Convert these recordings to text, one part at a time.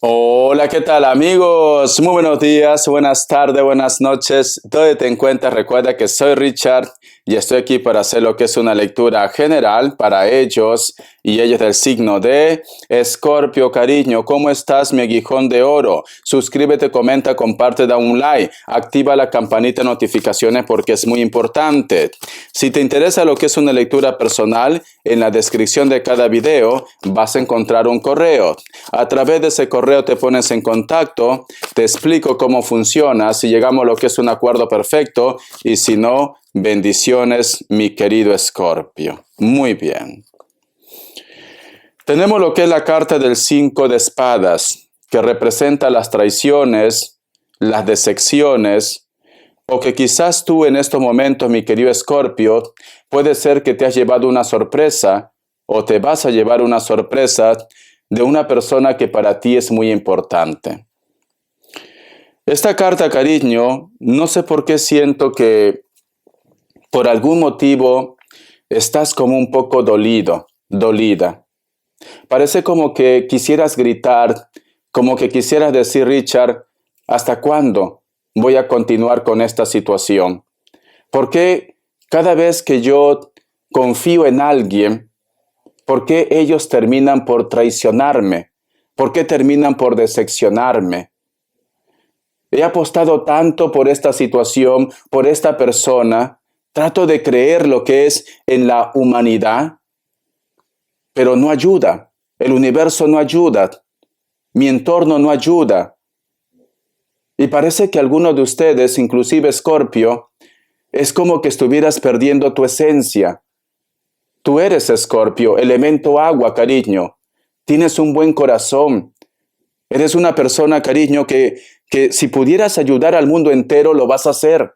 Hola, ¿qué tal amigos? Muy buenos días, buenas tardes, buenas noches. ¿Dónde te encuentras? Recuerda que soy Richard y estoy aquí para hacer lo que es una lectura general para ellos y ellos del signo de Escorpio. Cariño, ¿cómo estás, mi aguijón de oro? Suscríbete, comenta, comparte, da un like, activa la campanita de notificaciones porque es muy importante. Si te interesa lo que es una lectura personal, en la descripción de cada video vas a encontrar un correo. A través de ese correo te pones en contacto, te explico cómo funciona, si llegamos a lo que es un acuerdo perfecto y si no, bendiciones, mi querido Escorpio. Muy bien. Tenemos lo que es la carta del 5 de espadas, que representa las traiciones, las decepciones, o que quizás tú en estos momentos, mi querido Escorpio, puede ser que te has llevado una sorpresa o te vas a llevar una sorpresa de una persona que para ti es muy importante. Esta carta, cariño, no sé por qué siento que por algún motivo estás como un poco dolido, dolida. Parece como que quisieras gritar, como que quisieras decir, Richard, ¿hasta cuándo voy a continuar con esta situación? ¿Por qué cada vez que yo confío en alguien, por qué ellos terminan por traicionarme? ¿Por qué terminan por decepcionarme? He apostado tanto por esta situación, por esta persona, trato de creer lo que es en la humanidad, pero no ayuda. El universo no ayuda. Mi entorno no ayuda. Y parece que algunos de ustedes, inclusive Escorpio, es como que estuvieras perdiendo tu esencia. Tú eres Escorpio, elemento agua, cariño. Tienes un buen corazón. Eres una persona, cariño, que si pudieras ayudar al mundo entero, lo vas a hacer.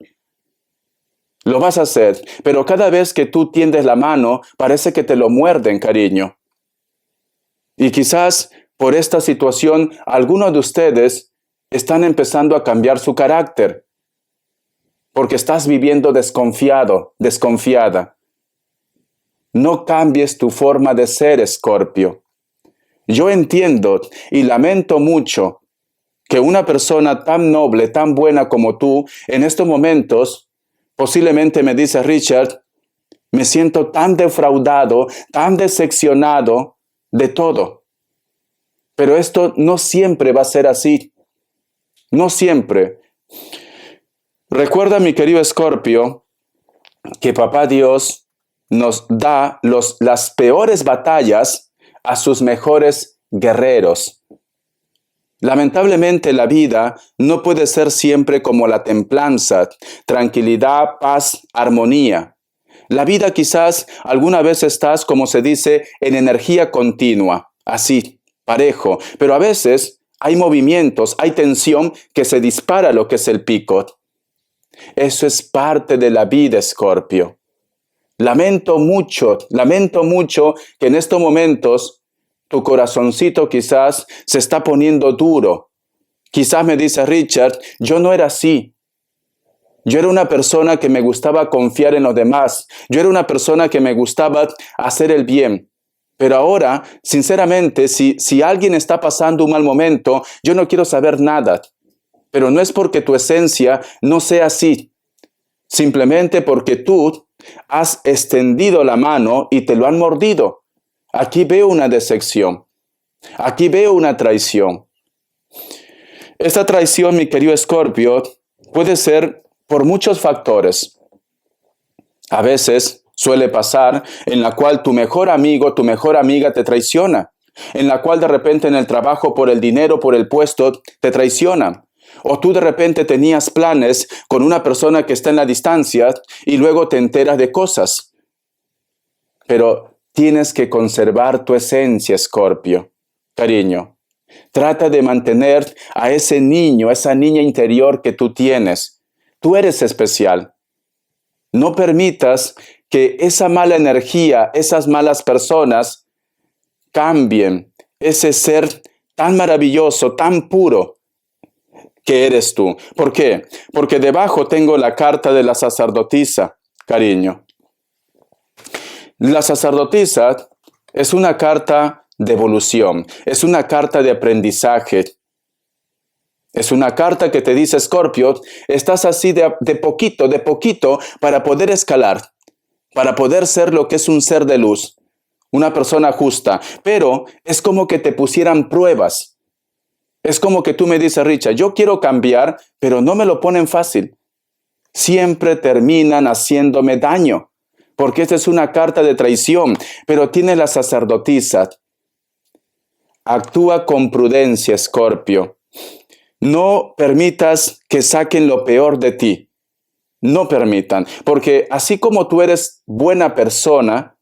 Lo vas a hacer. Pero cada vez que tú tiendes la mano, parece que te lo muerden, cariño. Y quizás por esta situación, algunos de ustedes están empezando a cambiar su carácter. Porque estás viviendo desconfiado, desconfiada. No cambies tu forma de ser, Escorpio. Yo entiendo y lamento mucho que una persona tan noble, tan buena como tú, en estos momentos, posiblemente me dice, Richard, me siento tan defraudado, tan decepcionado de todo. Pero esto no siempre va a ser así. No siempre. Recuerda, mi querido Escorpio, que Papá Dios nos da las peores batallas a sus mejores guerreros. Lamentablemente la vida no puede ser siempre como la templanza, tranquilidad, paz, armonía. La vida quizás alguna vez estás, como se dice, en energía continua, así, parejo, pero a veces hay movimientos, hay tensión que se dispara lo que es el pico. Eso es parte de la vida, Escorpio. Lamento mucho que en estos momentos tu corazoncito quizás se está poniendo duro. Quizás me dice, Richard, yo no era así. Yo era una persona que me gustaba confiar en los demás. Yo era una persona que me gustaba hacer el bien. Pero ahora, sinceramente, si alguien está pasando un mal momento, yo no quiero saber nada. Pero no es porque tu esencia no sea así. Simplemente porque tú has extendido la mano y te lo han mordido. Aquí veo una decepción. Aquí veo una traición. Esta traición, mi querido Escorpio, puede ser por muchos factores. A veces suele pasar en la cual tu mejor amigo, tu mejor amiga te traiciona. En la cual de repente en el trabajo, por el dinero, por el puesto, te traicionan. O tú de repente tenías planes con una persona que está en la distancia y luego te enteras de cosas. Pero tienes que conservar tu esencia, Escorpio. Cariño, trata de mantener a ese niño, a esa niña interior que tú tienes. Tú eres especial. No permitas que esa mala energía, esas malas personas cambien ese ser tan maravilloso, tan puro que eres tú. ¿Por qué? Porque debajo tengo la carta de la sacerdotisa, cariño. La sacerdotisa es una carta de evolución, es una carta de aprendizaje. Es una carta que te dice, Escorpio, estás así de poquito para poder escalar, para poder ser lo que es un ser de luz, una persona justa. Pero es como que te pusieran pruebas. Es como que tú me dices, Richard, yo quiero cambiar, pero no me lo ponen fácil. Siempre terminan haciéndome daño, porque esta es una carta de traición, pero tiene la sacerdotisa. Actúa con prudencia, Escorpio. No permitas que saquen lo peor de ti. No permitan, porque así como tú eres buena persona,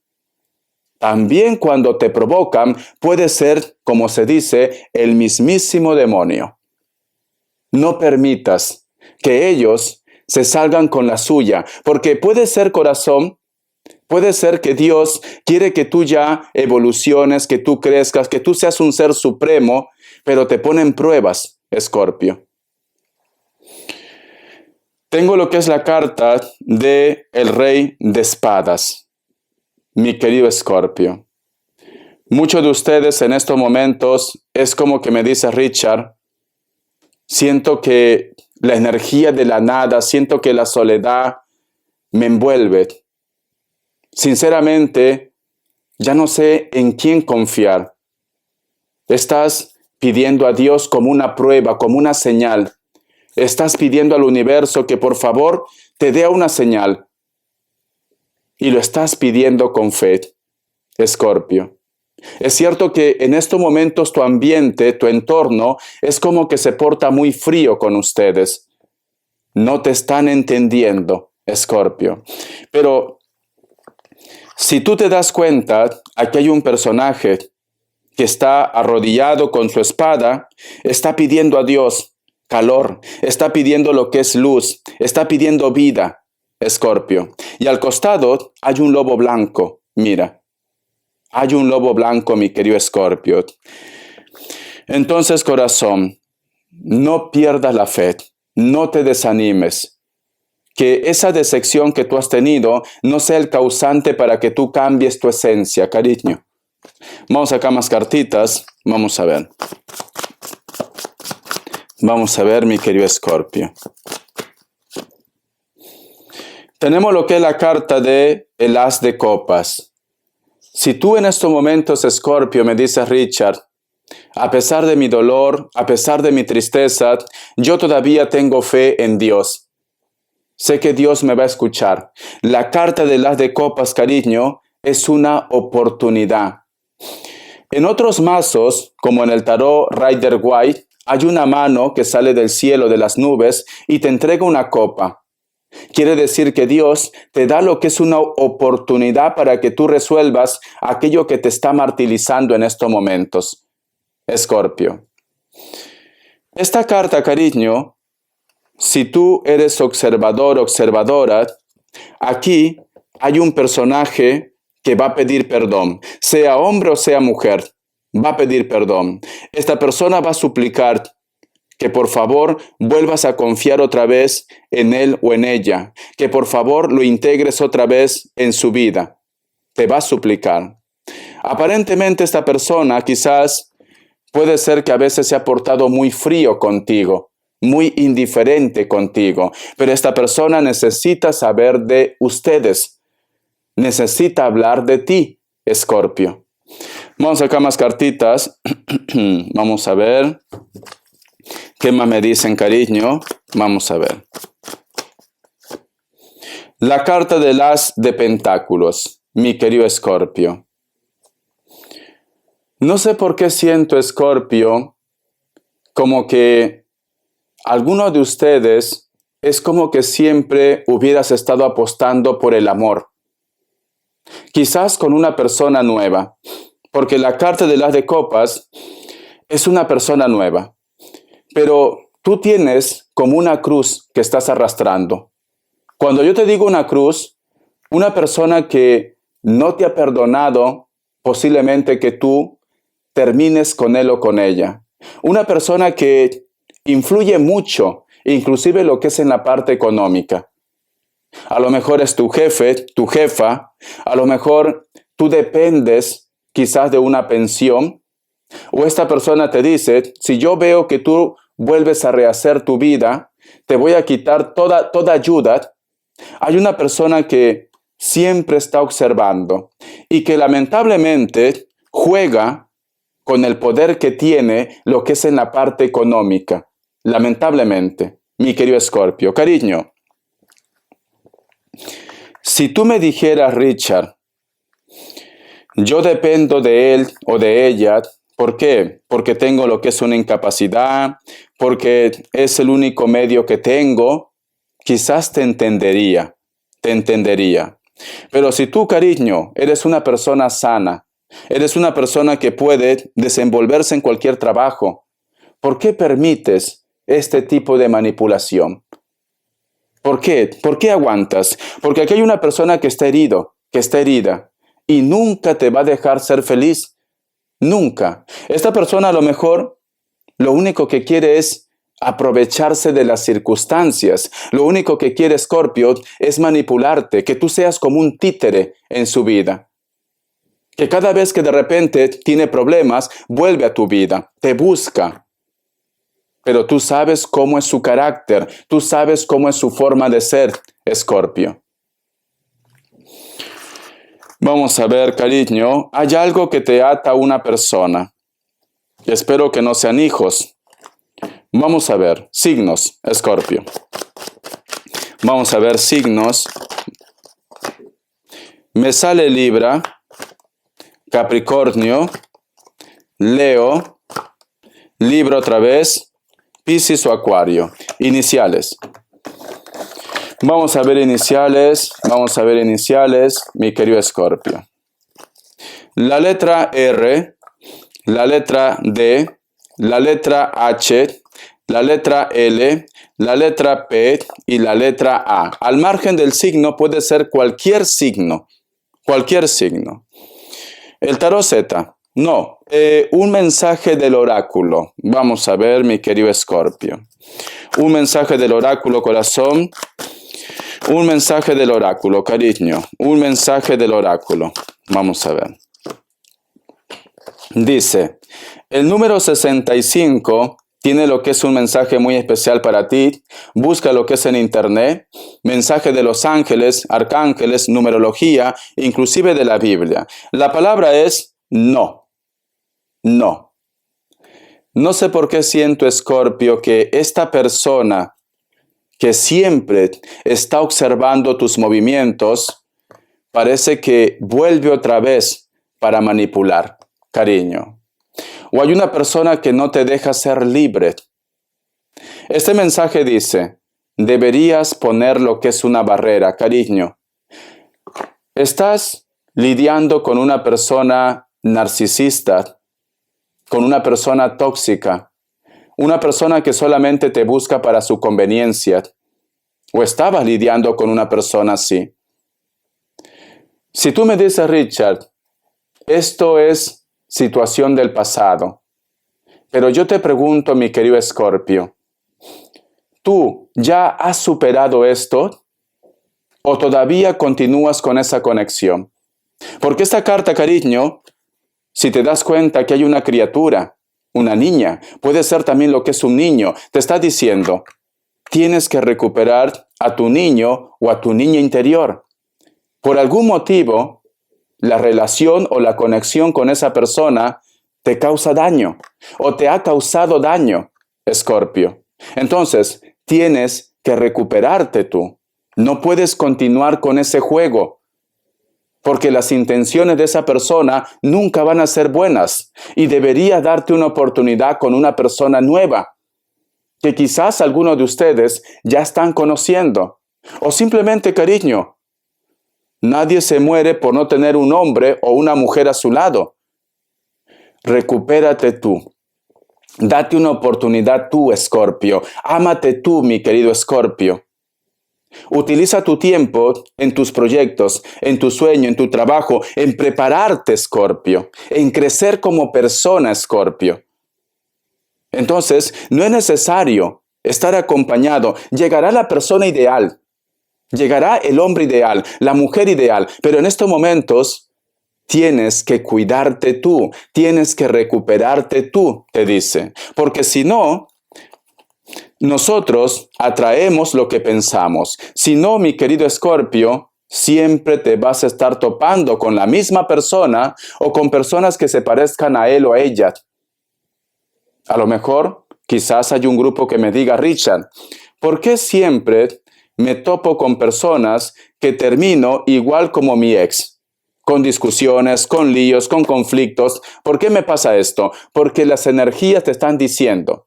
también cuando te provocan puede ser, como se dice, el mismísimo demonio. No permitas que ellos se salgan con la suya, porque puede ser, corazón, puede ser que Dios quiere que tú ya evoluciones, que tú crezcas, que tú seas un ser supremo, pero te ponen pruebas, Escorpio. Tengo lo que es la carta de el Rey de Espadas, mi querido Escorpio. Muchos de ustedes en estos momentos es como que me dice Richard, siento que la energía de la nada, siento que la soledad me envuelve. Sinceramente, ya no sé en quién confiar. Estás pidiendo a Dios como una prueba, como una señal. Estás pidiendo al universo que por favor te dé una señal. Y lo estás pidiendo con fe, Escorpio. Es cierto que en estos momentos tu ambiente, tu entorno, es como que se porta muy frío con ustedes. No te están entendiendo, Escorpio. Pero si tú te das cuenta, aquí hay un personaje que está arrodillado con su espada, está pidiendo a Dios calor, está pidiendo lo que es luz, está pidiendo vida, Escorpio. Y al costado hay un lobo blanco, mira. Hay un lobo blanco, mi querido Escorpio. Entonces, corazón, no pierdas la fe, no te desanimes. Que esa decepción que tú has tenido no sea el causante para que tú cambies tu esencia, cariño. Vamos acá más cartitas, vamos a ver. Vamos a ver, mi querido Escorpio. Tenemos lo que es la carta de el As de Copas. Si tú en estos momentos, Escorpio, me dices, Richard, a pesar de mi dolor, a pesar de mi tristeza, yo todavía tengo fe en Dios. Sé que Dios me va a escuchar. La carta del As de Copas, cariño, es una oportunidad. En otros mazos, como en el tarot Rider White, hay una mano que sale del cielo de las nubes y te entrega una copa. Quiere decir que Dios te da lo que es una oportunidad para que tú resuelvas aquello que te está martirizando en estos momentos. Escorpio. Esta carta, cariño, si tú eres observador, observadora, aquí hay un personaje que va a pedir perdón, sea hombre o sea mujer, va a pedir perdón. Esta persona va a suplicar que por favor vuelvas a confiar otra vez en él o en ella, que por favor lo integres otra vez en su vida. Te va a suplicar. Aparentemente esta persona quizás puede ser que a veces se ha portado muy frío contigo, muy indiferente contigo, pero esta persona necesita saber de ustedes, necesita hablar de ti, Escorpio. Vamos a sacar más cartitas. Vamos a ver. ¿Qué más me dicen, cariño? Vamos a ver. La carta del As de Pentáculos, mi querido Escorpio. No sé por qué siento, Escorpio, como que alguno de ustedes es como que siempre hubieras estado apostando por el amor. Quizás con una persona nueva, porque la carta del As de Copas es una persona nueva. Pero tú tienes como una cruz que estás arrastrando. Cuando yo te digo una cruz, una persona que no te ha perdonado, posiblemente que tú termines con él o con ella. Una persona que influye mucho, inclusive lo que es en la parte económica. A lo mejor es tu jefe, tu jefa, a lo mejor tú dependes quizás de una pensión, o esta persona te dice, si yo veo que tú vuelves a rehacer tu vida, te voy a quitar toda ayuda. Hay una persona que siempre está observando y que lamentablemente juega con el poder que tiene lo que es en la parte económica. Lamentablemente, mi querido Escorpio. Cariño, si tú me dijeras, Richard, yo dependo de él o de ella, ¿por qué? Porque tengo lo que es una incapacidad, porque es el único medio que tengo, quizás te entendería. Pero si tú, cariño, eres una persona sana, eres una persona que puede desenvolverse en cualquier trabajo, ¿por qué permites este tipo de manipulación? ¿Por qué? ¿Por qué aguantas? Porque aquí hay una persona que está herida, y nunca te va a dejar ser feliz. Nunca. Esta persona a lo mejor lo único que quiere es aprovecharse de las circunstancias. Lo único que quiere, Escorpio, es manipularte, que tú seas como un títere en su vida. Que cada vez que de repente tiene problemas, vuelve a tu vida, te busca. Pero tú sabes cómo es su carácter, tú sabes cómo es su forma de ser, Escorpio. Vamos a ver, cariño, hay algo que te ata a una persona. Espero que no sean hijos. Vamos a ver, signos, Escorpio. Vamos a ver signos. Me sale Libra, Capricornio, Leo, Libra otra vez, Piscis o Acuario. Iniciales. Vamos a ver iniciales, mi querido Escorpio. La letra R, la letra D, la letra H, la letra L, la letra P y la letra A. Al margen del signo puede ser cualquier signo. El tarot Z, no, un mensaje del oráculo. Vamos a ver, mi querido Escorpio. Un mensaje del oráculo, corazón. Un mensaje del oráculo, cariño. Un mensaje del oráculo. Vamos a ver. Dice, el número 65 tiene lo que es un mensaje muy especial para ti. Busca lo que es en internet. Mensaje de los ángeles, arcángeles, numerología, inclusive de la Biblia. La palabra es no. No. No sé por qué siento, Escorpio, que esta persona que siempre está observando tus movimientos, parece que vuelve otra vez para manipular, cariño. O hay una persona que no te deja ser libre. Este mensaje dice, deberías poner lo que es una barrera, cariño. Estás lidiando con una persona narcisista, con una persona tóxica, una persona que solamente te busca para su conveniencia. ¿O estabas lidiando con una persona así? Si tú me dices, Richard, esto es situación del pasado. Pero yo te pregunto, mi querido Escorpio, ¿tú ya has superado esto? ¿O todavía continúas con esa conexión? Porque esta carta, cariño, si te das cuenta que hay una criatura, una niña, puede ser también lo que es un niño, te está diciendo, tienes que recuperar a tu niño o a tu niña interior. Por algún motivo, la relación o la conexión con esa persona te causa daño o te ha causado daño, Escorpio. Entonces, tienes que recuperarte tú. No puedes continuar con ese juego, porque las intenciones de esa persona nunca van a ser buenas y debería darte una oportunidad con una persona nueva, que quizás algunos de ustedes ya están conociendo. O simplemente, cariño, nadie se muere por no tener un hombre o una mujer a su lado. Recupérate tú. Date una oportunidad tú, Escorpio. Ámate tú, mi querido Escorpio. Utiliza tu tiempo en tus proyectos, en tu sueño, en tu trabajo, en prepararte, Escorpio, en crecer como persona, Escorpio. Entonces, no es necesario estar acompañado. Llegará la persona ideal, llegará el hombre ideal, la mujer ideal, pero en estos momentos tienes que cuidarte tú, tienes que recuperarte tú, te dice. Porque si no, nosotros atraemos lo que pensamos. Si no, mi querido Escorpio, siempre te vas a estar topando con la misma persona o con personas que se parezcan a él o a ella. A lo mejor, quizás hay un grupo que me diga, Richard, ¿por qué siempre me topo con personas que termino igual como mi ex? Con discusiones, con líos, con conflictos. ¿Por qué me pasa esto? Porque las energías te están diciendo,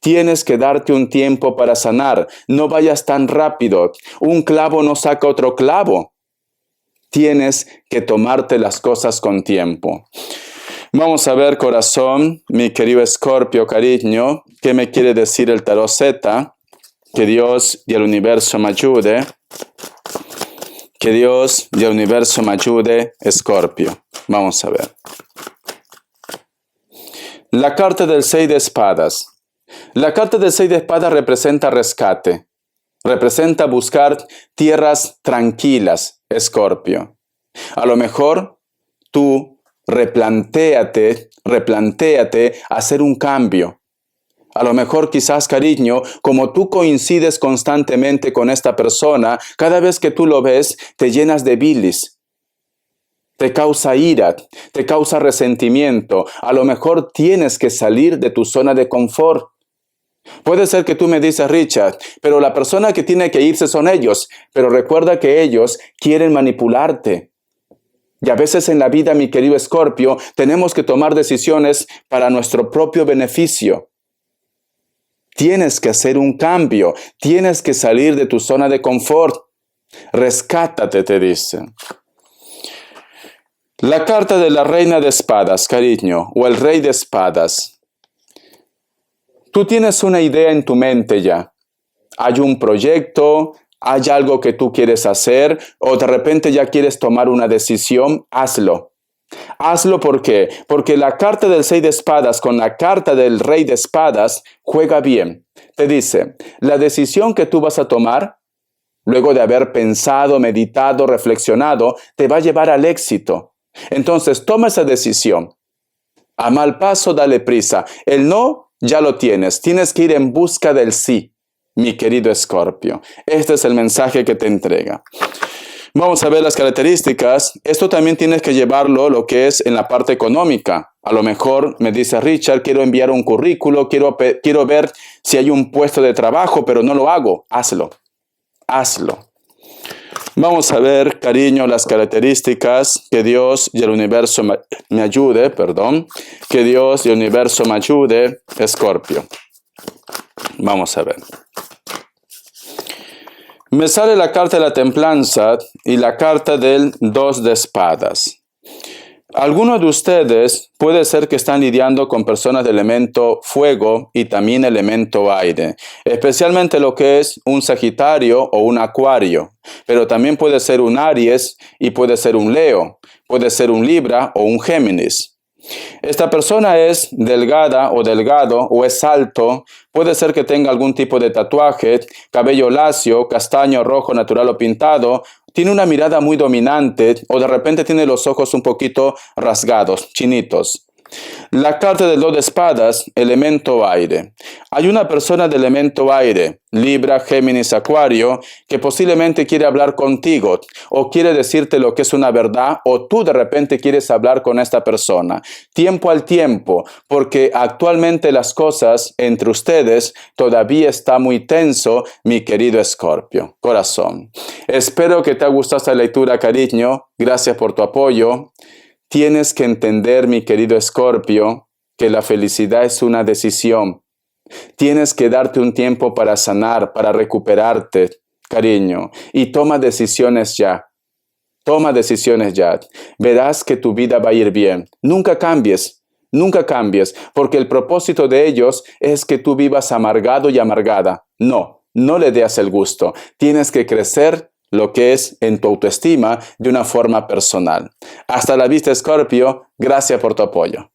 tienes que darte un tiempo para sanar. No vayas tan rápido. Un clavo no saca otro clavo. Tienes que tomarte las cosas con tiempo. Vamos a ver, corazón, mi querido Escorpio, cariño, ¿qué me quiere decir el tarot Z? Que Dios y el universo me ayude. Que Dios y el universo me ayude, Escorpio. Vamos a ver. La carta del 6 de espadas. La carta del 6 de espadas representa rescate. Representa buscar tierras tranquilas, Escorpio. A lo mejor tú replantéate hacer un cambio. A lo mejor quizás, cariño, como tú coincides constantemente con esta persona, cada vez que tú lo ves, te llenas de bilis. Te causa ira, te causa resentimiento. A lo mejor tienes que salir de tu zona de confort. Puede ser que tú me dices, Richard, pero la persona que tiene que irse son ellos. Pero recuerda que ellos quieren manipularte. Y a veces en la vida, mi querido Escorpio, tenemos que tomar decisiones para nuestro propio beneficio. Tienes que hacer un cambio. Tienes que salir de tu zona de confort. Rescátate, te dicen. La carta de la reina de espadas, cariño, o el rey de espadas. Tú tienes una idea en tu mente ya. Hay un proyecto, hay algo que tú quieres hacer, o de repente ya quieres tomar una decisión, hazlo. Hazlo, ¿por qué? Porque la carta del 6 de espadas con la carta del rey de espadas juega bien. Te dice, la decisión que tú vas a tomar, luego de haber pensado, meditado, reflexionado, te va a llevar al éxito. Entonces, toma esa decisión. A mal paso, dale prisa. El no, ya lo tienes. Tienes que ir en busca del sí, mi querido Escorpio. Este es el mensaje que te entrega. Vamos a ver las características. Esto también tienes que llevarlo lo que es en la parte económica. A lo mejor me dice Richard, quiero enviar un currículo, quiero ver si hay un puesto de trabajo, pero no lo hago. Hazlo. Hazlo. Vamos a ver, cariño, las características. Que Dios y el universo me ayude, perdón. Que Dios y el universo me ayude, Escorpio. Vamos a ver. Me sale la carta de la templanza y la carta del 2 de espadas. Algunos de ustedes puede ser que están lidiando con personas de elemento fuego y también elemento aire, especialmente lo que es un Sagitario o un Acuario, pero también puede ser un Aries y puede ser un Leo, puede ser un Libra o un Géminis. Esta persona es delgada o delgado o es alto, puede ser que tenga algún tipo de tatuaje, cabello lacio, castaño, rojo, natural o pintado, tiene una mirada muy dominante o de repente tiene los ojos un poquito rasgados, chinitos. La carta del 2 de espadas, elemento aire. Hay una persona de elemento aire, Libra, Géminis, Acuario, que posiblemente quiere hablar contigo o quiere decirte lo que es una verdad o tú de repente quieres hablar con esta persona. Tiempo al tiempo, porque actualmente las cosas entre ustedes todavía está muy tenso, mi querido Escorpio. Corazón. Espero que te haya gustado esta lectura, cariño. Gracias por tu apoyo. Tienes que entender, mi querido Escorpio, que la felicidad es una decisión. Tienes que darte un tiempo para sanar, para recuperarte, cariño. Y toma decisiones ya. Toma decisiones ya. Verás que tu vida va a ir bien. Nunca cambies, porque el propósito de ellos es que tú vivas amargado y amargada. No le des el gusto. Tienes que crecer lo que es en tu autoestima de una forma personal. Hasta la vista, Escorpio. Gracias por tu apoyo.